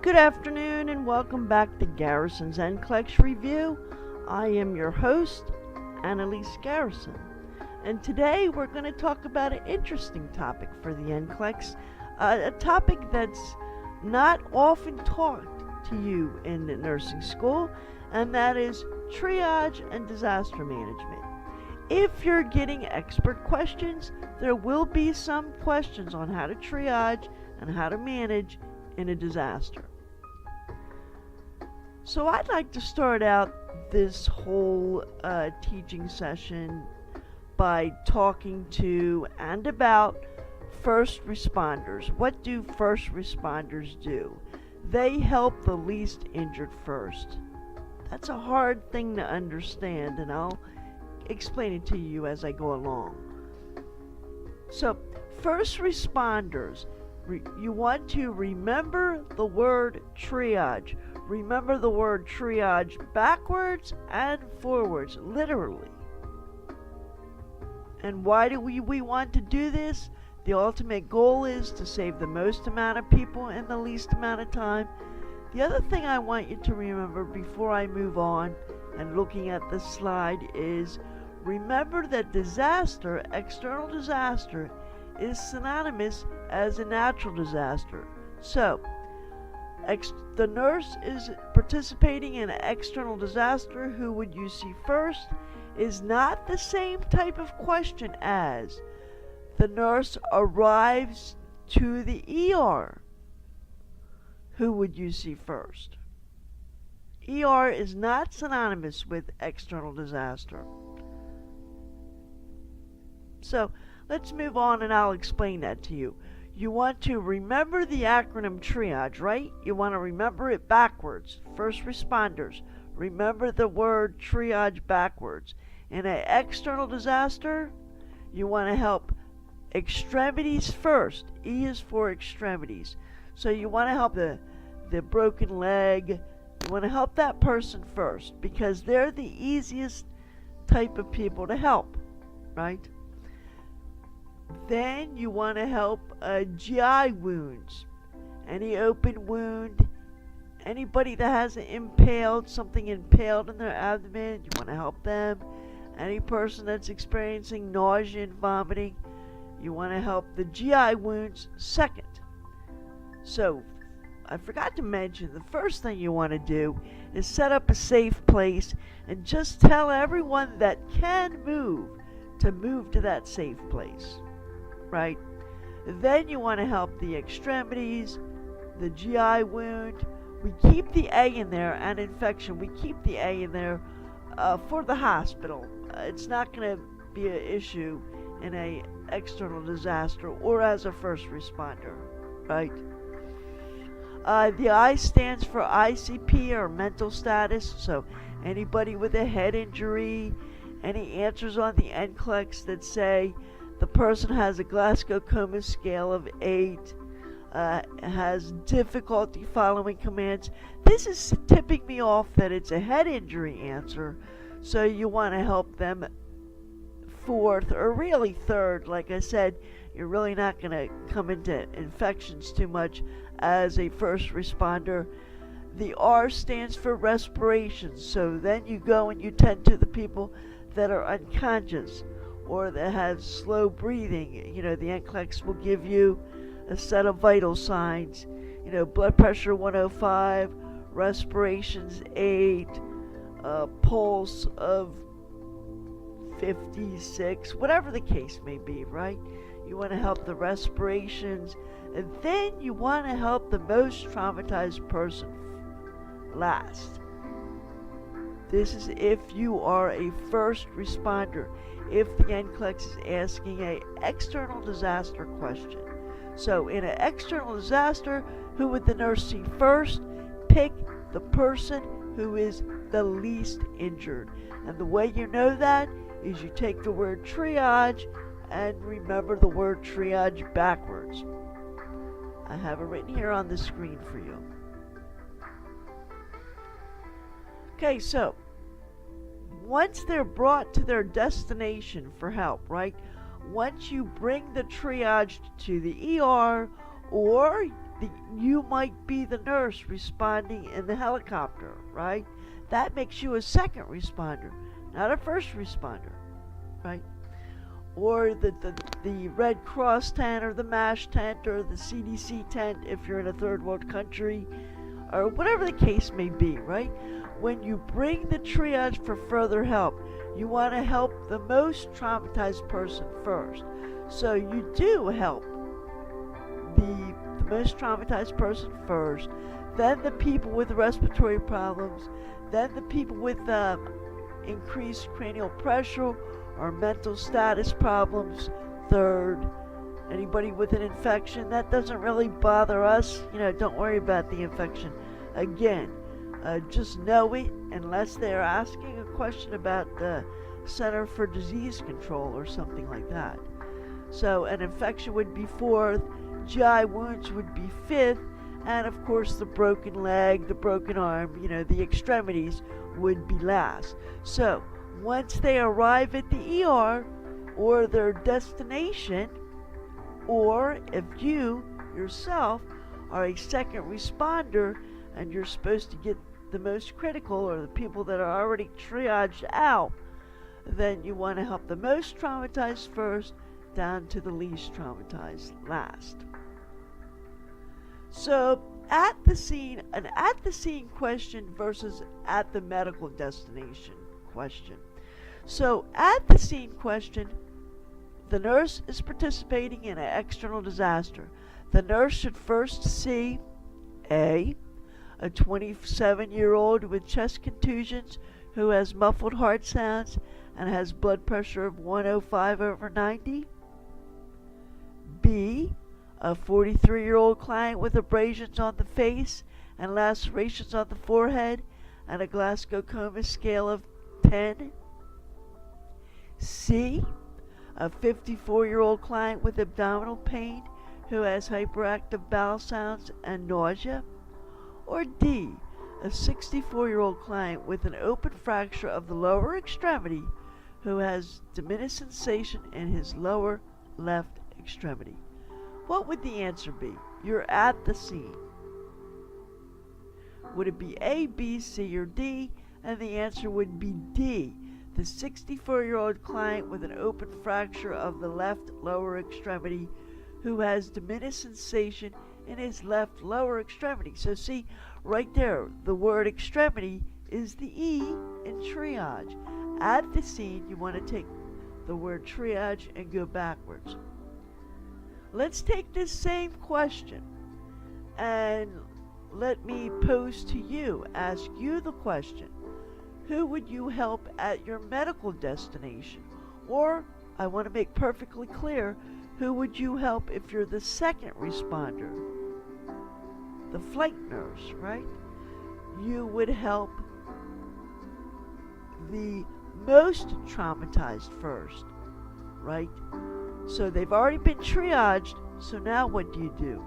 Good afternoon and welcome back to Garrison's NCLEX Review. I am your host, Annalise Garrison. And today we're going to talk about an interesting topic for the NCLEX, a topic that's not often taught to you in the nursing school, and that is triage and disaster management. If you're getting expert questions, there will be some questions on how to triage and how to manage in a disaster. So I'd like to start out this whole teaching session by talking to and about first responders. What do first responders do? They help the least injured first. That's a hard thing to understand, and I'll explain it to you as I go along. So, first responders, you want to remember the word triage. Remember the word triage backwards and forwards, literally. And why do we want to do this? The ultimate goal is to save the most amount of people in the least amount of time. The other thing I want you to remember before I move on and looking at this slide is remember that disaster, external disaster, is synonymous as a natural disaster. So, the nurse is participating in an external disaster. Who would you see first? Is not the same type of question as the nurse arrives to the ER. Who would you see first? ER is not synonymous with external disaster. So let's move on and I'll explain that to you. You want to remember the acronym Triage, right? You want to remember it backwards. First responders, remember the word triage backwards. In an external disaster, you want to help extremities first. E is for extremities. So you want to help the broken leg. You want to help that person first because they're the easiest type of people to help, right? Then you want to help GI wounds. Any open wound, anybody that has something impaled in their abdomen, you want to help them. Any person that's experiencing nausea and vomiting, you want to help the GI wounds second. So, I forgot to mention, the first thing you want to do is set up a safe place and just tell everyone that can move to move to that safe place. Right? Then you want to help the extremities, the GI wound. We keep the A in there, and infection. We keep the A in there for the hospital. It's not going to be an issue in an external disaster or as a first responder, right? The I stands for ICP, or mental status. So anybody with a head injury, any answers on the NCLEX that say the person has a Glasgow Coma scale of 8, has difficulty following commands. This is tipping me off that it's a head injury answer, so you want to help them fourth, or really third. Like I said, you're really not going to come into infections too much as a first responder. The R stands for respiration, so then you go and you tend to the people that are unconscious or that have slow breathing. You know, the NCLEX will give you a set of vital signs. You know, blood pressure 105, respirations 8, pulse of 56, whatever the case may be, right? You want to help the respirations, and then you want to help the most traumatized person last. This is if you are a first responder, if the NCLEX is asking an external disaster question. So in an external disaster, who would the nurse see first? Pick the person who is the least injured. And the way you know that is you take the word triage and remember the word triage backwards. I have it written here on the screen for you. Okay, so once they're brought to their destination for help, right? Once you bring the triage to the ER, or you might be the nurse responding in the helicopter, right? That makes you a second responder, not a first responder, right? Or the Red Cross tent or the MASH tent or the CDC tent if you're in a third world country, or whatever the case may be, right? When you bring the triage for further help, you want to help the most traumatized person first. So you do help the most traumatized person first, then the people with respiratory problems, then the people with increased cranial pressure or mental status problems third. Anybody with an infection, that doesn't really bother us. Don't worry about the infection. Again, just know it unless they're asking a question about the Center for Disease Control or something like that. So an infection would be fourth, GI wounds would be fifth, and of course the broken leg, the broken arm, the extremities would be last. So once they arrive at the ER or their destination, or if you yourself are a second responder and you're supposed to get the most critical or the people that are already triaged out, then you want to help the most traumatized first down to the least traumatized last. So at the scene, an at the scene question versus at the medical destination question. So at the scene question, the nurse is participating in an external disaster. The nurse should first see a 27-year-old with chest contusions who has muffled heart sounds and has blood pressure of 105/90. B, a 43-year-old client with abrasions on the face and lacerations on the forehead and a Glasgow Coma scale of 10. C, a 54-year-old client with abdominal pain who has hyperactive bowel sounds and nausea. Or D, a 64-year-old client with an open fracture of the lower extremity who has diminished sensation in his lower left extremity. What would the answer be? You're at the scene. Would it be A, B, C, or D? And the answer would be D. The 64-year-old client with an open fracture of the left lower extremity who has diminished sensation in his left lower extremity. So see, right there, the word extremity is the E in triage. At the scene, you want to take the word triage and go backwards. Let's take this same question and let me pose to you, ask you the question. Who would you help at your medical destination? Or, I want to make perfectly clear, who would you help if you're the second responder? The flight nurse, right? You would help the most traumatized first, right? So they've already been triaged, so now what do?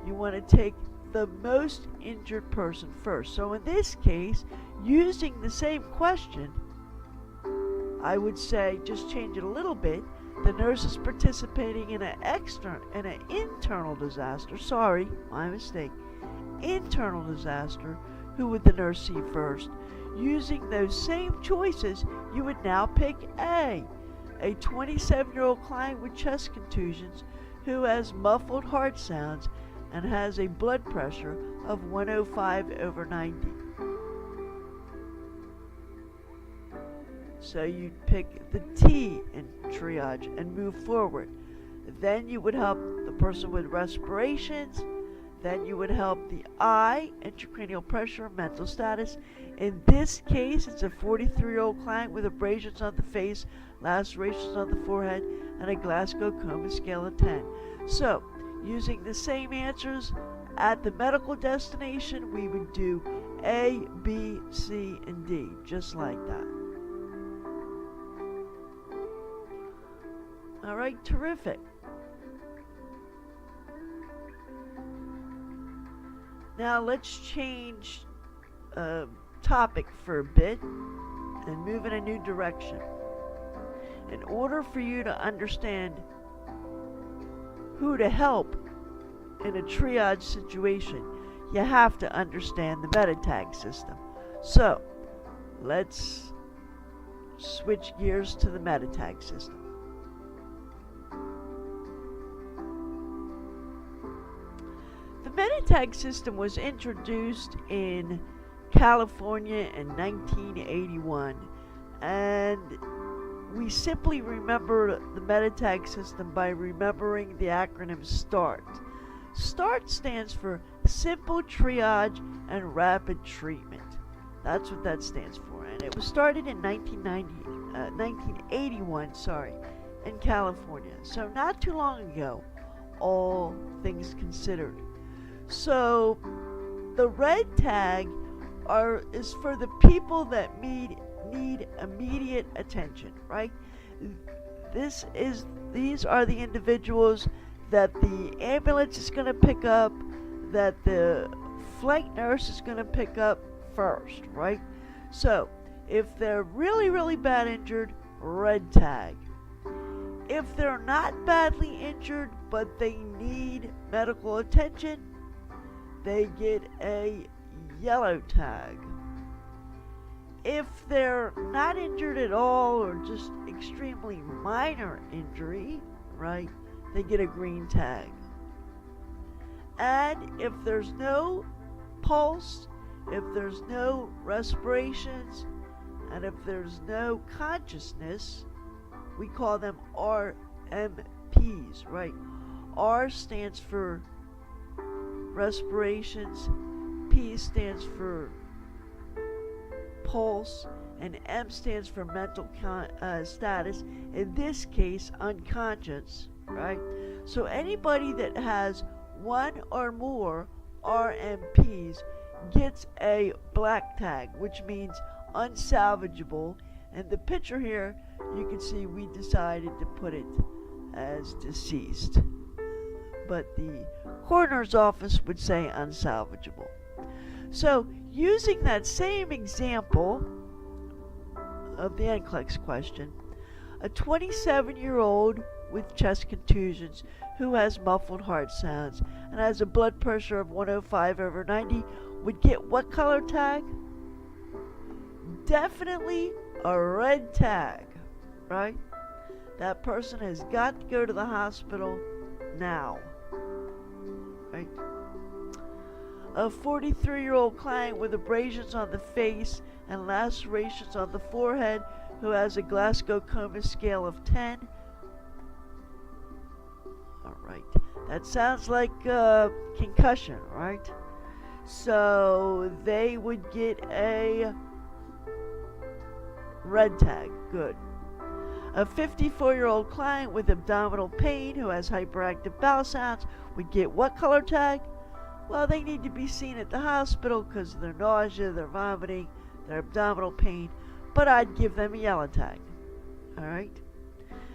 You want to take the most injured person first. So in this case, using the same question, I would say, just change it a little bit. The nurse is participating in an internal disaster. Sorry, my mistake. Internal disaster. Who would the nurse see first? Using those same choices, you would now pick A 27-year-old client with chest contusions who has muffled heart sounds and has a blood pressure of 105/90. So you'd pick the T in triage and move forward. Then you would help the person with respirations. Then you would help the I, intracranial pressure, mental status. In this case, it's a 43-year-old client with abrasions on the face, lacerations on the forehead, and a Glasgow Coma scale of 10. So, using the same answers at the medical destination, we would do A, B, C, and D, just like that. All right, terrific. Now let's change topic for a bit and move in a new direction. In order for you to understand who to help in a triage situation, you have to understand the meta tag system. So, let's switch gears to the meta tag system. The meta tag system was introduced in California in 1981, and we simply remember the meta tag system by remembering the acronym START. START stands for Simple Triage and Rapid Treatment. That's what that stands for, and it was started in 1981, in California. So not too long ago, all things considered. So the red tag is for the people that need immediate attention, right? These are the individuals that the ambulance is going to pick up, that the flight nurse is going to pick up first, right? So if they're really, really bad injured, red tag. If they're not badly injured but they need medical attention, they get a yellow tag. If they're not injured at all or just extremely minor injury, right, they get a green tag. And if there's no pulse, if there's no respirations, and if there's no consciousness, we call them RMPs, right? R stands for respirations, P stands for pulse, and M stands for mental status, in this case unconscious, right? So anybody that has one or more RMPs gets a black tag, which means unsalvageable. And the picture here, you can see we decided to put it as deceased, but the coroner's office would say unsalvageable. So using that same example of the NCLEX question, a 27-year-old with chest contusions who has muffled heart sounds and has a blood pressure of 105/90 would get what color tag? Definitely a red tag, right? That person has got to go to the hospital now, right? A 43-year-old client with abrasions on the face and lacerations on the forehead who has a Glasgow Coma scale of 10. Alright, that sounds like concussion, right? So they would get a red tag. Good. A 54-year-old client with abdominal pain who has hyperactive bowel sounds would get what color tag? Well, they need to be seen at the hospital because of their nausea, their vomiting, their abdominal pain, but I'd give them a yellow tag. Alright?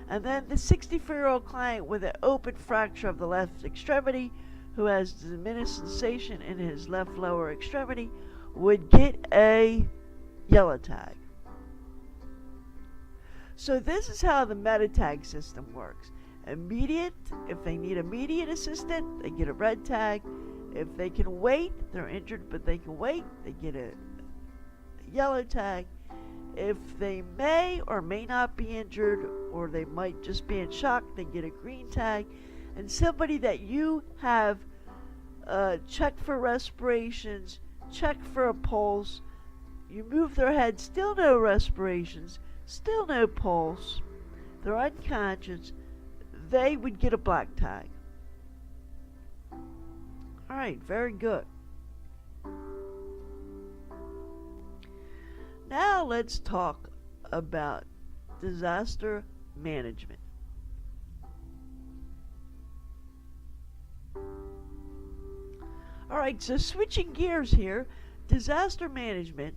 And then the 64-year-old client with an open fracture of the left extremity who has diminished sensation in his left lower extremity would get a yellow tag. So this is how the meta tag system works. Immediate, if they need immediate assistance, they get a red tag. If they can wait, they're injured but they can wait, they get a yellow tag. If they may or may not be injured, or they might just be in shock, they get a green tag. And somebody that you have checked for respirations, checked for a pulse, you move their head, still no respirations, still no pulse, they're unconscious, they would get a black tag. Alright, very good. Now let's talk about disaster management. Alright, so switching gears here, disaster management,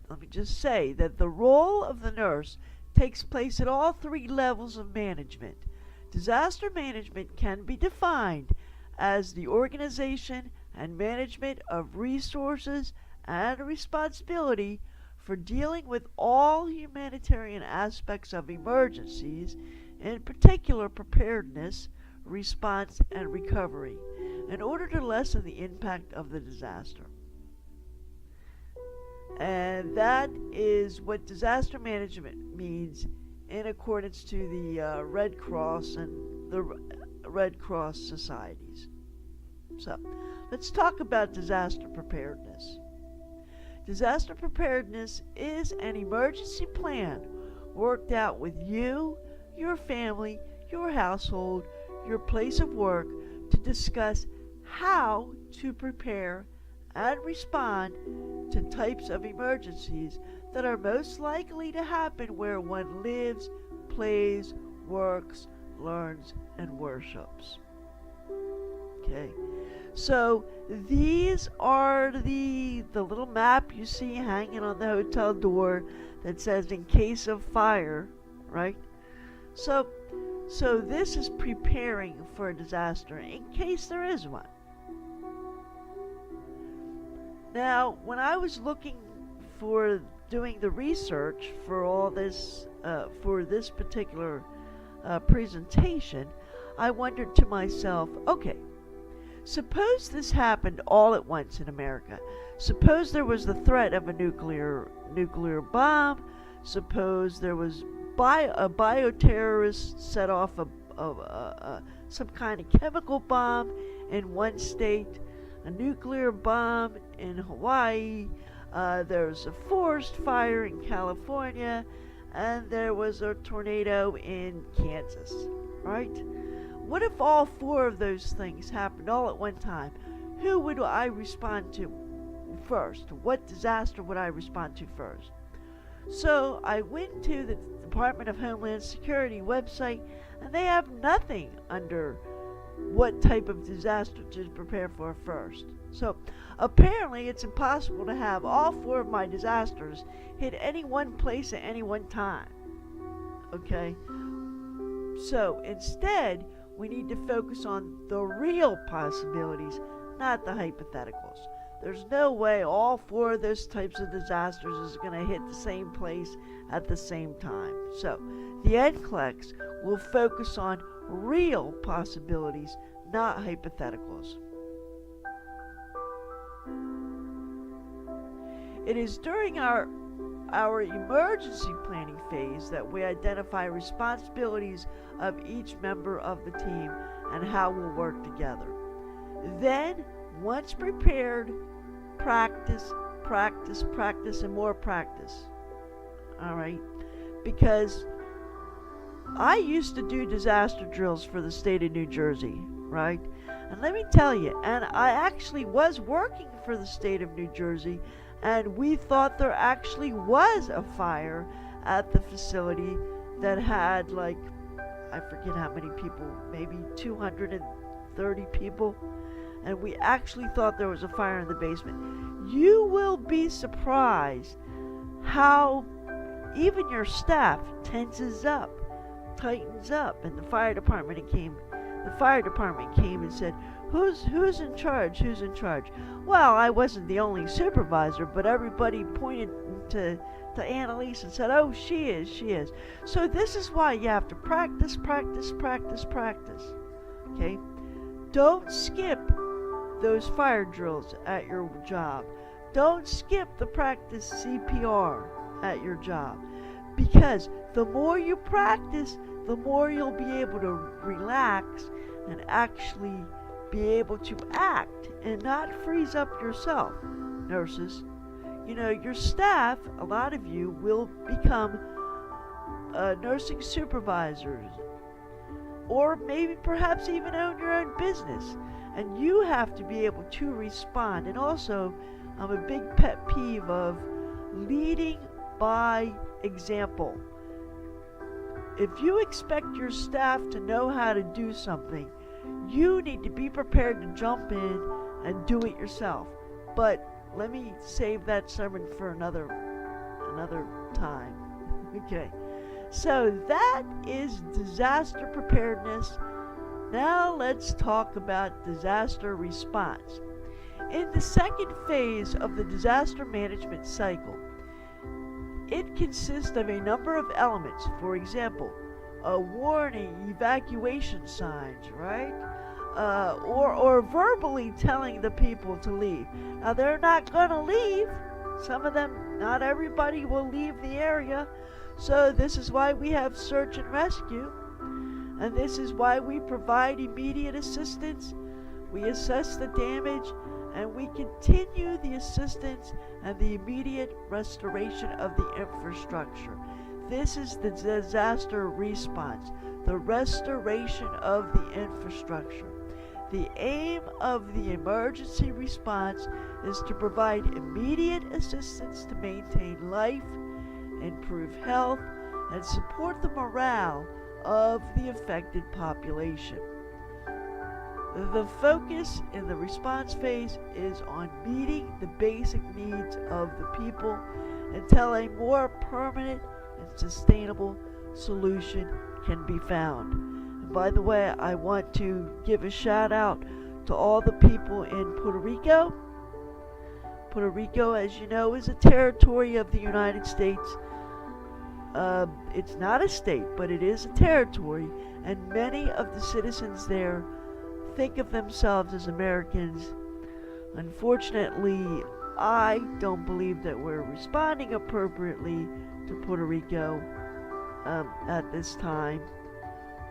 let me just say that the role of the nurse takes place at all three levels of management. Disaster management can be defined as the organization and management of resources and responsibility for dealing with all humanitarian aspects of emergencies, in particular preparedness, response, and recovery in order to lessen the impact of the disaster. And that is what disaster management means in accordance to the Red Cross and the Red Cross societies. So, let's talk about disaster preparedness. Disaster preparedness is an emergency plan worked out with you, your family, your household, your place of work to discuss how to prepare and respond to types of emergencies that are most likely to happen where one lives, plays, works, learns, and worships. Okay, so these are the little map you see hanging on the hotel door that says in case of fire, right? So this is preparing for a disaster in case there is one. Now, when I was looking for doing the research for all this, for this particular presentation, I wondered to myself, okay, suppose this happened all at once in America. Suppose there was the threat of a nuclear bomb. Suppose there was a bioterrorist set off some kind of chemical bomb in one state, a nuclear bomb in Hawaii, there's a forest fire in California, and there was a tornado in Kansas, right? What if all four of those things happened all at one time? Who would I respond to first? What disaster would I respond to first? So I went to the Department of Homeland Security website, and they have nothing under what type of disaster to prepare for first. So apparently it's impossible to have all four of my disasters hit any one place at any one time. Okay? So instead, we need to focus on the real possibilities, not the hypotheticals. There's no way all four of those types of disasters is going to hit the same place at the same time. So the NCLEX will focus on real possibilities, not hypotheticals. It is during our emergency planning phase that we identify responsibilities of each member of the team and how we'll work together. Then, once prepared, practice, practice, practice, and more practice. All right? Because I used to do disaster drills for the state of New Jersey, right? And let me tell you, and I actually was working for the state of New Jersey, and we thought there actually was a fire at the facility that had, like, I forget how many people, maybe 230 people, and we actually thought there was a fire in the basement. You will be surprised how even your staff tenses up, tightens up, and the fire department came and said, Who's in charge? Who's in charge? Well, I wasn't the only supervisor, but everybody pointed to Annalise and said, oh, she is. So this is why you have to practice, practice, practice, practice. Okay? Don't skip those fire drills at your job. Don't skip the practice CPR at your job. Because the more you practice, the more you'll be able to relax and actually be able to act and not freeze up yourself, nurses. You know, your staff, a lot of you, will become nursing supervisors, or maybe perhaps even own your own business. And you have to be able to respond. And also, I'm a big pet peeve of leading by example. If you expect your staff to know how to do something, you need to be prepared to jump in and do it yourself. But let me save that sermon for another time. Okay. So that is disaster preparedness. Now let's talk about disaster response. In the second phase of the disaster management cycle, it consists of a number of elements. For example, warning, evacuation signs, right? Or verbally telling the people to leave. Now they're not going to leave. Some of them, not everybody will leave the area. So this is why we have search and rescue. And this is why we provide immediate assistance. We assess the damage and we continue the assistance and the immediate restoration of the infrastructure. This is the disaster response, the restoration of the infrastructure. The aim of the emergency response is to provide immediate assistance to maintain life, improve health, and support the morale of the affected population. The focus in the response phase is on meeting the basic needs of the people until a more permanent and sustainable solution can be found. And by the way, I want to give a shout out to all the people in Puerto Rico. Puerto Rico, as you know, is a territory of the United States. It's not a state, but it is a territory, and many of the citizens there think of themselves as Americans. Unfortunately, I don't believe that we're responding appropriately to Puerto Rico at this time.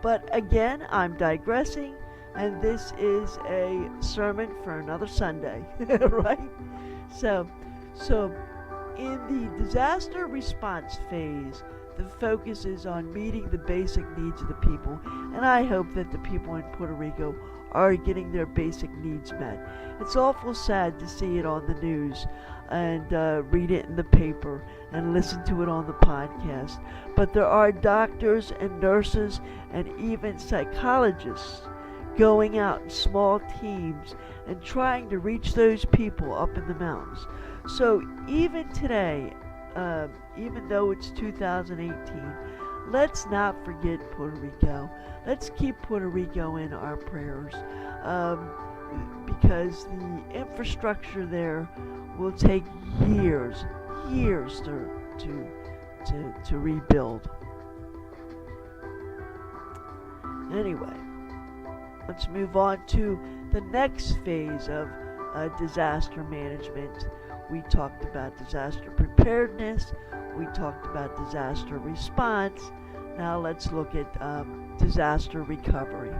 But again, I'm digressing, and this is a sermon for another Sunday, right? So in the disaster response phase, the focus is on meeting the basic needs of the people, and I hope that the people in Puerto Rico are getting their basic needs met. It's awful sad to see it on the news and read it in the paper and listen to it on the podcast, but there are doctors and nurses and even psychologists going out in small teams and trying to reach those people up in the mountains. So even today, even though it's 2018, let's not forget Puerto Rico. Let's keep Puerto Rico in our prayers, because the infrastructure there will take years to rebuild. Anyway, let's move on to the next phase of disaster management. We talked about disaster preparedness. We talked about disaster response. Now let's look at disaster recovery.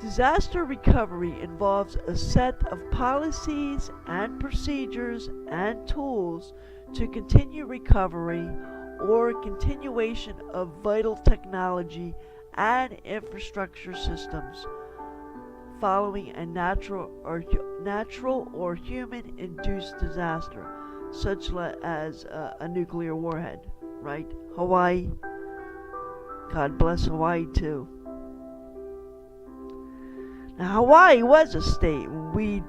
Disaster recovery involves a set of policies and procedures and tools to continue recovery or continuation of vital technology and infrastructure systems following a natural or human-induced disaster, such as a nuclear warhead, right? Hawaii. God bless Hawaii too. Now, Hawaii was a state. We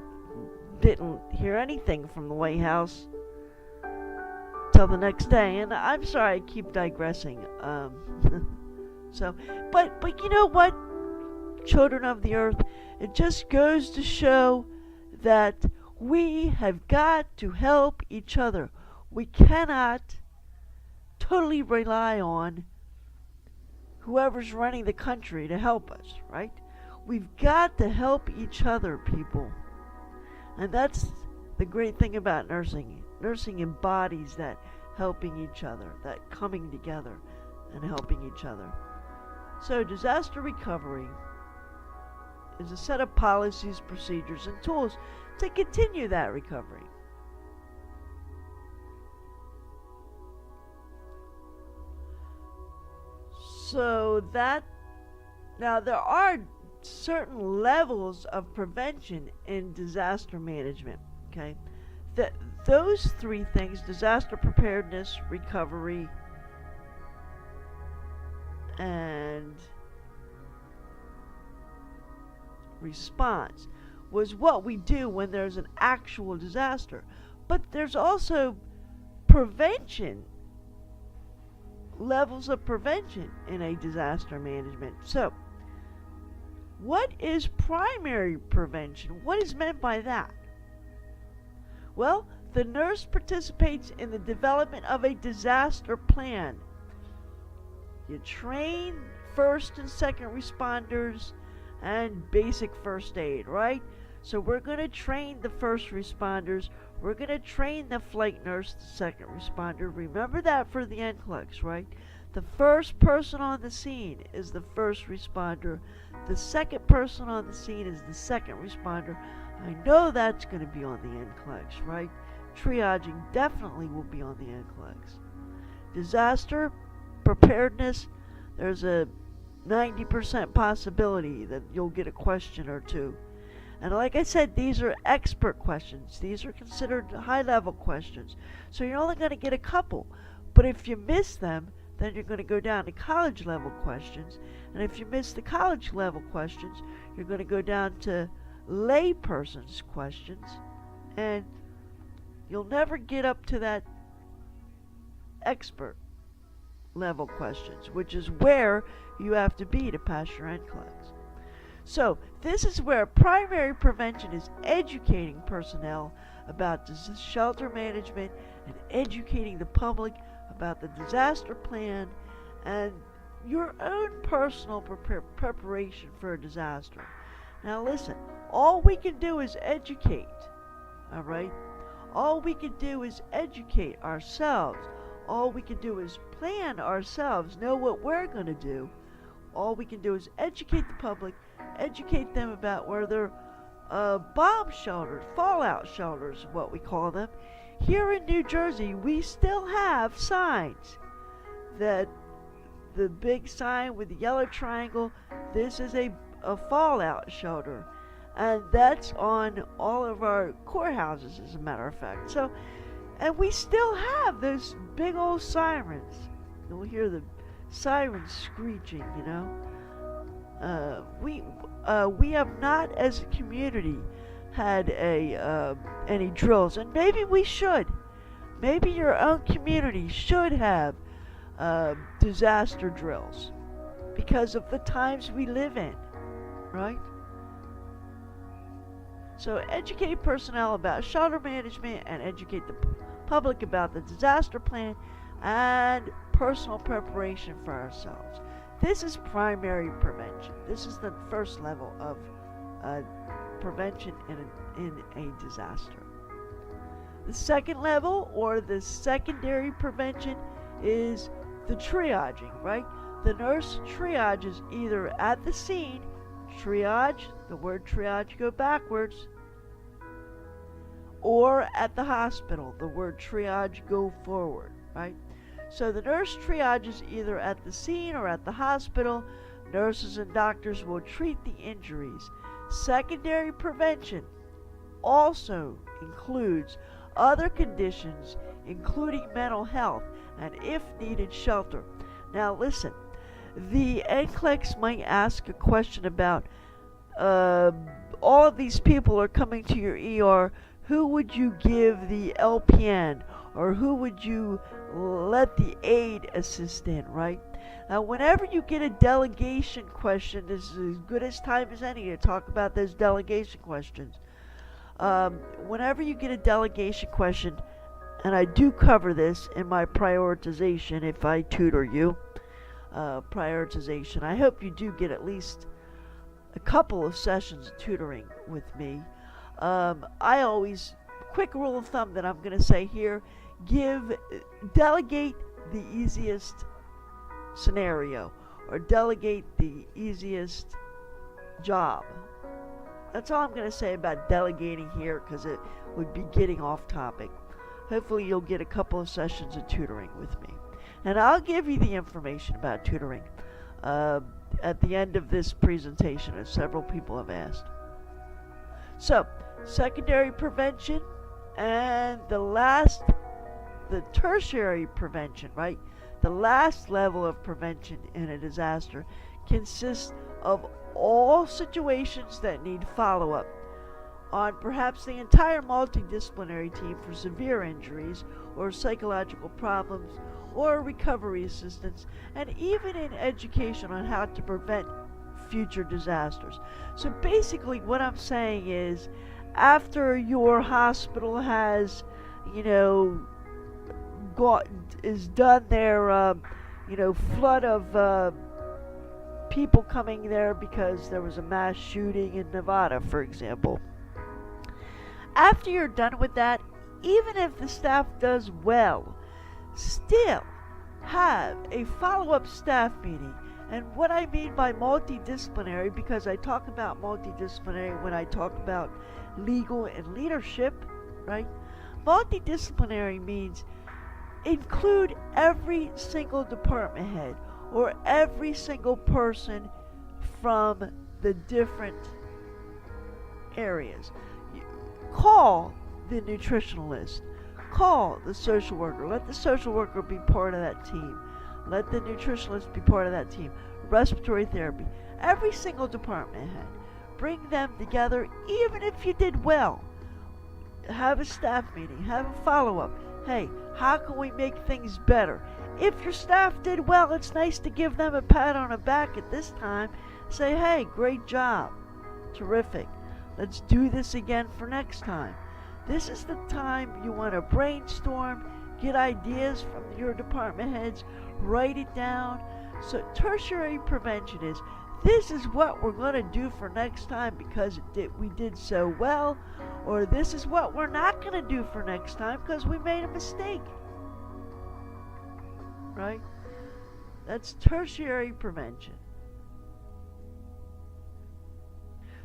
didn't hear anything from the White House till the next day, and I'm sorry I keep digressing. But you know what, children of the earth, it just goes to show that we have got to help each other. We cannot totally rely on whoever's running the country to help us, right? We've got to help each other, people. And that's the great thing about nursing. Nursing embodies that helping each other, that coming together and helping each other. So disaster recovery is a set of policies, procedures, and tools to continue that recovery. So now there are certain levels of prevention in disaster management, okay? Those three things, disaster preparedness, recovery, and response, was what we do when there's an actual disaster. But there's also prevention, levels of prevention in a disaster management. So, what is primary prevention? What is meant by that? Well, the nurse participates in the development of a disaster plan You train first and second responders and basic first aid, right? So we're going to train the first responders. We're going to train the flight nurse, the second responder. Remember that for the NCLEX, right? The first person on the scene is the first responder. The second person on the scene is the second responder. I know that's going to be on the NCLEX, right? Triaging definitely will be on the NCLEX. Disaster preparedness, there's a 90% possibility that you'll get a question or two. And like I said, these are expert questions. These are considered high-level questions. So you're only going to get a couple. But if you miss them, then you're going to go down to college-level questions. And if you miss the college-level questions, you're going to go down to layperson's questions. And you'll never get up to that expert-level questions, which is where you have to be to pass your NCLEX. So this is where primary prevention is educating personnel about shelter management and educating the public about the disaster plan and your own personal preparation for a disaster. Now listen, all we can do is educate, all right? All we can do is educate ourselves. All we can do is plan ourselves, know what we're going to do. All we can do is educate the public, educate them about where their bomb shelters, fallout shelters, what we call them. Here in New Jersey, we still have signs. That the big sign with the yellow triangle, this is a fallout shelter. And that's on all of our courthouses, as a matter of fact. So, and we still have those big old sirens. You'll hear the sirens screeching, you know. We have not, as a community, had any drills, and maybe we should. Maybe your own community should have disaster drills because of the times we live in, right? So educate personnel about shelter management and educate the public about the disaster plan and personal preparation for ourselves. This is primary prevention. This is the first level of prevention in a disaster. The second level, or the secondary prevention, is the triaging, right? The nurse triages either at the scene, triage, the word triage go backwards, or at the hospital, the word triage go forward, right? So the nurse triages either at the scene or at the hospital. Nurses and doctors will treat the injuries. Secondary prevention also includes other conditions, including mental health and, if needed, shelter. Now listen, the NCLEX might ask a question about all of these people are coming to your ER. Who would you give the LPN, or who would you let the aide assist in, right? Now, whenever you get a delegation question, this is as good as time as any to talk about those delegation questions. Whenever you get a delegation question, and I do cover this in my prioritization if I tutor you, prioritization, I hope you do get at least a couple of sessions of tutoring with me. I always, quick rule of thumb that I'm going to say here, delegate the easiest scenario, or delegate the easiest job. That's all I'm going to say about delegating here, because it would be getting off topic. Hopefully you'll get a couple of sessions of tutoring with me. And I'll give you the information about tutoring at the end of this presentation, as several people have asked. So, secondary prevention, and the tertiary prevention, right? The last level of prevention in a disaster consists of all situations that need follow-up on perhaps the entire multidisciplinary team for severe injuries or psychological problems or recovery assistance, and even in education on how to prevent future disasters. So basically what I'm saying is, after your hospital has, is done their flood of people coming there because there was a mass shooting in Nevada, for example. After you're done with that, even if the staff does well, still have a follow-up staff meeting. And what I mean by multidisciplinary, because I talk about multidisciplinary when I talk about legal and leadership, right? Multidisciplinary means include every single department head or every single person from the different areas. Call the nutritionalist, call the social worker, let the social worker be part of that team, let the nutritionalist be part of that team, respiratory therapy, every single department head. Bring them together, even if you did well. Have a staff meeting, have a follow-up. Hey, how can we make things better? If your staff did well, it's nice to give them a pat on the back at this time. Say, hey, great job. Terrific. Let's do this again for next time. This is the time you want to brainstorm, get ideas from your department heads, write it down. So tertiary prevention is, this is what we're going to do for next time because we did so well, or this is what we're not going to do for next time because we made a mistake. Right? That's tertiary prevention.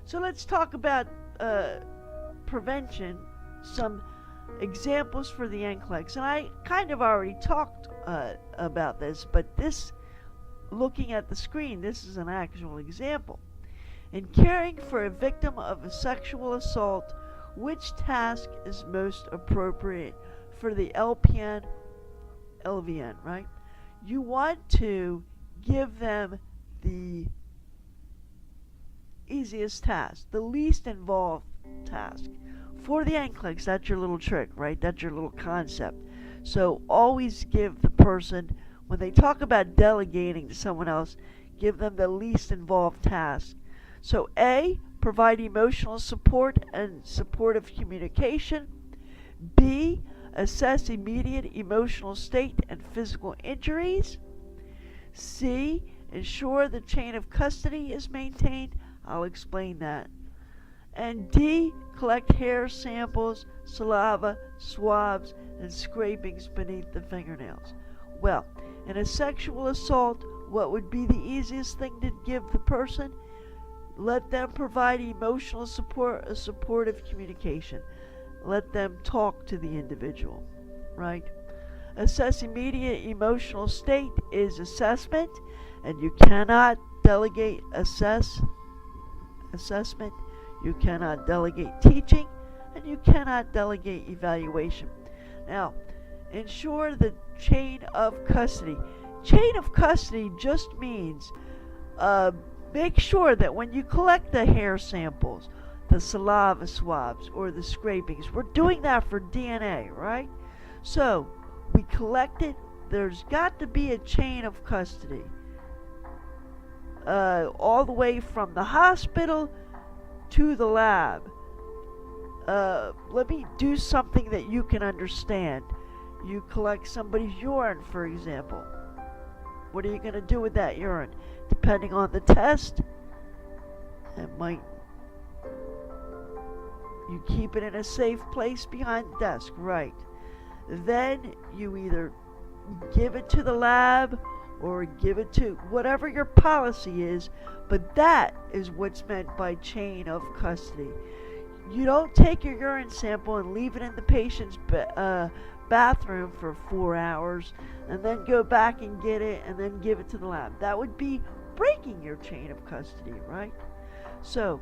So let's talk about prevention, some examples for the NCLEX. And I kind of already talked about this, but this, looking at the screen, this is an actual example. In caring for a victim of a sexual assault, which task is most appropriate for the LPN, LVN, right? You want to give them the easiest task, the least involved task. For the NCLEX, that's your little trick, right? That's your little concept. So always give the person, when they talk about delegating to someone else, give them the least involved task. So A, provide emotional support and supportive communication. B, assess immediate emotional state and physical injuries. C, ensure the chain of custody is maintained. I'll explain that. And D, collect hair samples, saliva, swabs, and scrapings beneath the fingernails. Well, in a sexual assault, what would be the easiest thing to give the person? Let them provide emotional support, a supportive communication. Let them talk to the individual, right? Assess immediate emotional state is assessment, and you cannot delegate assessment, you cannot delegate teaching, and you cannot delegate evaluation. Now, ensure the chain of custody. Chain of custody just means make sure that when you collect the hair samples, the saliva swabs, or the scrapings, we're doing that for DNA, right? So, we collect it. There's got to be a chain of custody. All the way from the hospital to the lab. Let me do something that you can understand. You collect somebody's urine, for example. What are you going to do with that urine? Depending on the test, you keep it in a safe place behind the desk, right? Then you either give it to the lab or give it to whatever your policy is, but that is what's meant by chain of custody. You don't take your urine sample and leave it in the patient's bathroom for 4 hours and then go back and get it and then give it to the lab. That would be breaking your chain of custody, right? So,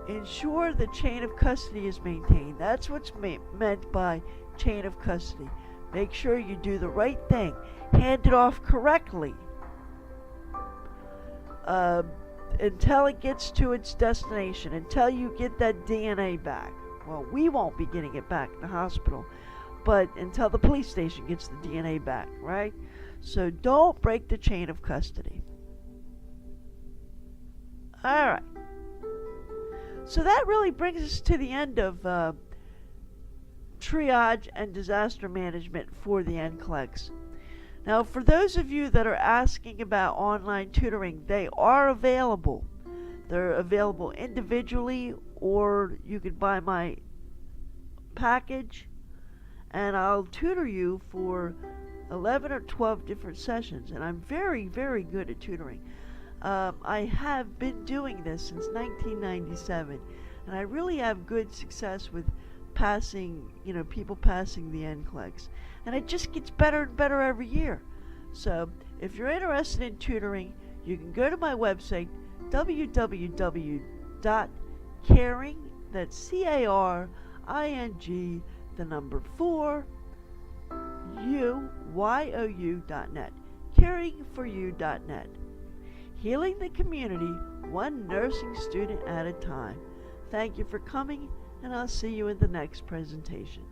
ensure the chain of custody is maintained. That's what's meant by chain of custody. Make sure you do the right thing. Hand it off correctly until it gets to its destination, until you get that DNA back. Well, we won't be getting it back in the hospital, but until the police station gets the DNA back, right? So don't break the chain of custody. Alright. So that really brings us to the end of triage and disaster management for the NCLEX. Now, for those of you that are asking about online tutoring, they are available. They're available individually, or you can buy my package, and I'll tutor you for 11 or 12 different sessions. And I'm very, very good at tutoring. I have been doing this since 1997, and I really have good success with passing, people passing the NCLEX. And it just gets better and better every year. So if you're interested in tutoring, you can go to my website, www.caring, that's CARING, the number 4, UYOU.net, caringforyou.net. Healing the community, one nursing student at a time. Thank you for coming, and I'll see you in the next presentation.